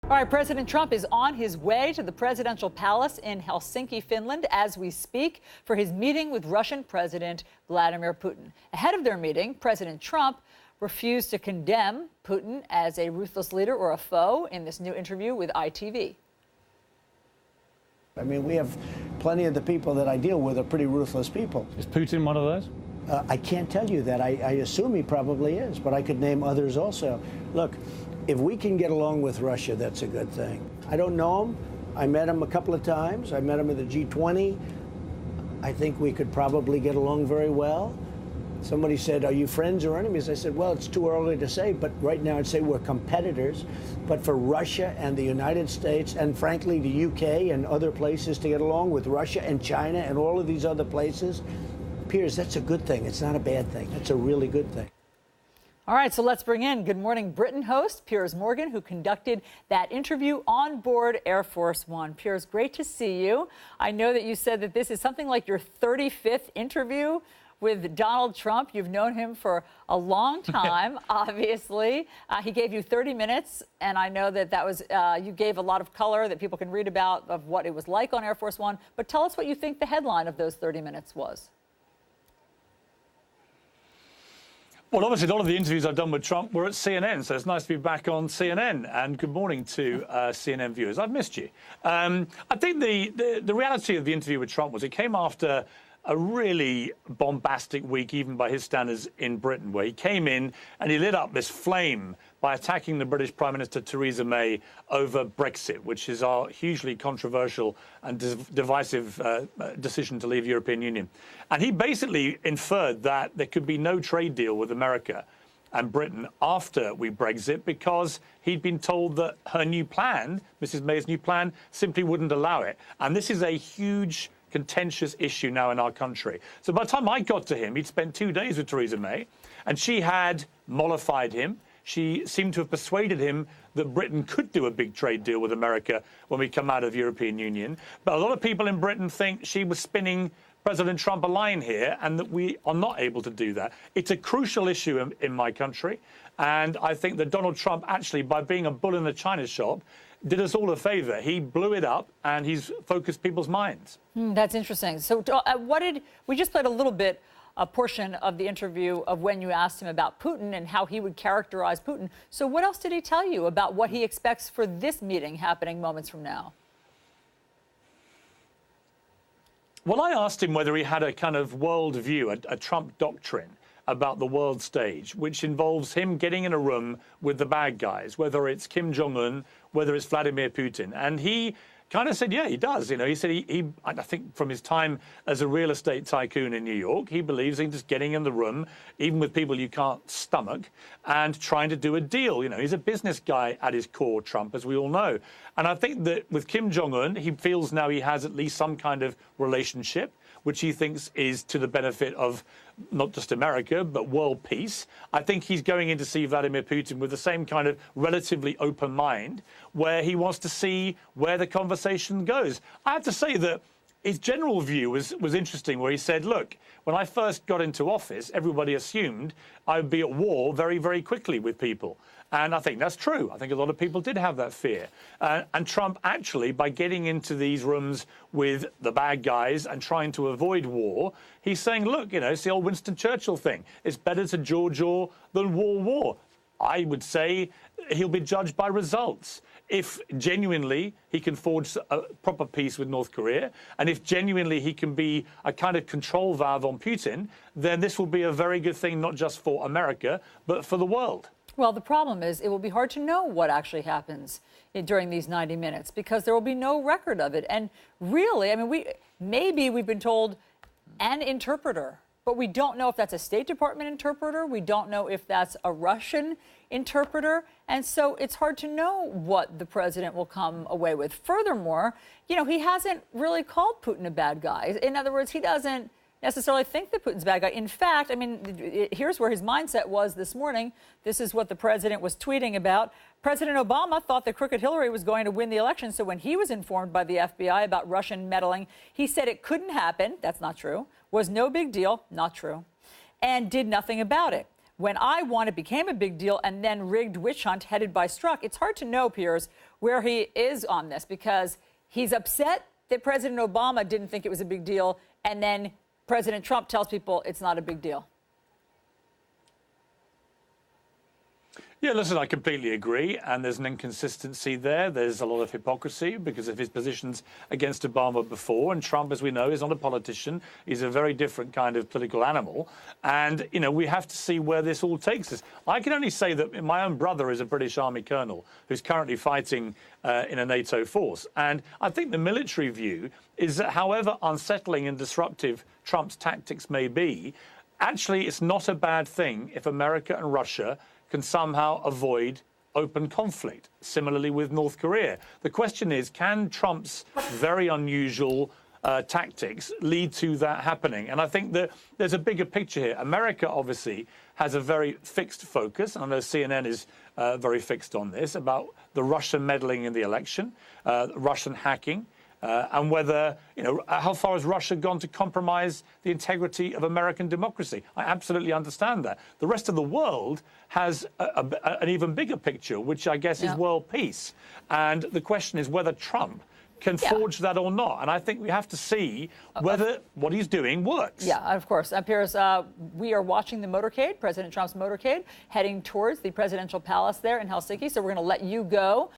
All right, President Trump is on his way to the presidential palace in Helsinki, Finland, as we speak, for his meeting with Russian President Vladimir Putin. Ahead of their meeting, President Trump refused to condemn Putin as a ruthless leader or a foe in this new interview with ITV. I mean, we have plenty of the people that I deal with are pretty ruthless people. Is Putin one of those? I can't tell you that. I assume he probably is, but I could name others also. Look, if we can get along with Russia, that's a good thing. I don't know him. I met him a couple of times. I met him at the G20. I think we could probably get along very well. Somebody said, are you friends or enemies? I said, well, it's too early to say, but right now I'd say we're competitors. But for Russia and the United States and, frankly, the UK and other places to get along with Russia and China and all of these other places, Piers, that's a good thing. It's not a bad thing. It's a really good thing. All right, so let's bring in Good Morning Britain host Piers Morgan, who conducted that interview on board Air Force One. Piers, great to see you. I know that you said that this is something like your 35th interview with Donald Trump. You've known him for a long time, obviously. He gave you 30 minutes, and I know that was you gave a lot of color that people can read about of what it was like on Air Force One. But tell us what you think the headline of those 30 minutes was. Well, obviously, a lot of the interviews I've done with Trump were at CNN, so it's nice to be back on CNN. And good morning to CNN viewers. I've missed you. I think the reality of the interview with Trump was it came after a really bombastic week, even by his standards, in Britain, where he came in and he lit up this flame by attacking the British Prime Minister Theresa May over Brexit, which is our hugely controversial and divisive decision to leave the European Union. And he basically inferred that there could be no trade deal with America and Britain after we Brexit because he'd been told that her new plan, Mrs May's new plan, simply wouldn't allow it. And this is a huge contentious issue now in our country. So by the time I got to him, he'd spent 2 days with Theresa May, and she had mollified him. She seemed to have persuaded him that Britain could do a big trade deal with America when we come out of the European Union. But a lot of people in Britain think she was spinning President Trump a line here and that we are not able to do that. It's a crucial issue in my country. And I think that Donald Trump, actually, by being a bull in the china shop, did us all a favor. He blew it up and he's focused people's minds. That's interesting. So we just played a little bit, a portion of the interview of when you asked him about Putin and how he would characterize Putin. So what else did he tell you about what he expects for this meeting happening moments from now? Well, I asked him whether he had a kind of world view, a Trump doctrine about the world stage, which involves him getting in a room with the bad guys, whether it's Kim Jong-un, whether it's Vladimir Putin. And he kind of said, yeah, he does. You know, he said I think from his time as a real estate tycoon in New York, he believes in just getting in the room, even with people you can't stomach, and trying to do a deal. You know, he's a business guy at his core, Trump, as we all know. And I think that with Kim Jong-un, he feels now he has at least some kind of relationship, which he thinks is to the benefit of not just America, but world peace. I think he's going in to see Vladimir Putin with the same kind of relatively open mind, where he wants to see where the conversation goes. I have to say that his general view was interesting, where he said, look, when I first got into office, everybody assumed I would be at war very, very quickly with people. And I think that's true. I think a lot of people did have that fear. And Trump actually, by getting into these rooms with the bad guys and trying to avoid war, he's saying, look, you know, it's the old Winston Churchill thing. It's better to jaw than war. I would say he'll be judged by results. If genuinely he can forge a proper peace with North Korea, and if genuinely he can be a kind of control valve on Putin, then this will be a very good thing, not just for America, but for the world. Well, the problem is it will be hard to know what actually happens during these 90 minutes because there will be no record of it. And really, I mean, we've been told an interpreter, but we don't know if that's a State Department interpreter. We don't know if that's a Russian interpreter. And so it's hard to know what the president will come away with. Furthermore, you know, he hasn't really called Putin a bad guy. In other words, he doesn't necessarily think that Putin's a bad guy. In fact, I mean, here's where his mindset was this morning. This is what the president was tweeting about. President Obama thought that crooked Hillary was going to win the election. So when he was informed by the FBI about Russian meddling, he said it couldn't happen. That's not true. Was no big deal. Not true. And did nothing about it. when I won, it became a big deal, and then rigged witch hunt headed by Strzok. It's hard to know, Piers, where he is on this, because he's upset that President Obama didn't think it was a big deal, and then President Trump tells people it's not a big deal. Yeah, listen, I completely agree. And there's an inconsistency there. There's a lot of hypocrisy because of his positions against Obama before. And Trump, as we know, is not a politician. He's a very different kind of political animal. And, you know, we have to see where this all takes us. I can only say that my own brother is a British Army colonel who's currently fighting in a NATO force. And I think the military view is that however unsettling and disruptive Trump's tactics may be, actually, it's not a bad thing if America and Russia can somehow avoid open conflict, similarly with North Korea. The question is, can Trump's very unusual tactics lead to that happening? And I think that there's a bigger picture here. America, obviously, has a very fixed focus, and I know CNN is very fixed on this, about the Russian meddling in the election, Russian hacking, and whether, you know, how far has Russia gone to compromise the integrity of American democracy? I absolutely understand that. The rest of the world has an even bigger picture, which I guess is world peace. And the question is whether Trump can forge that or not. And I think we have to see whether what he's doing works. Yeah, of course. Piers, we are watching the motorcade, President Trump's motorcade, heading towards the presidential palace there in Helsinki. So we're going to let you go.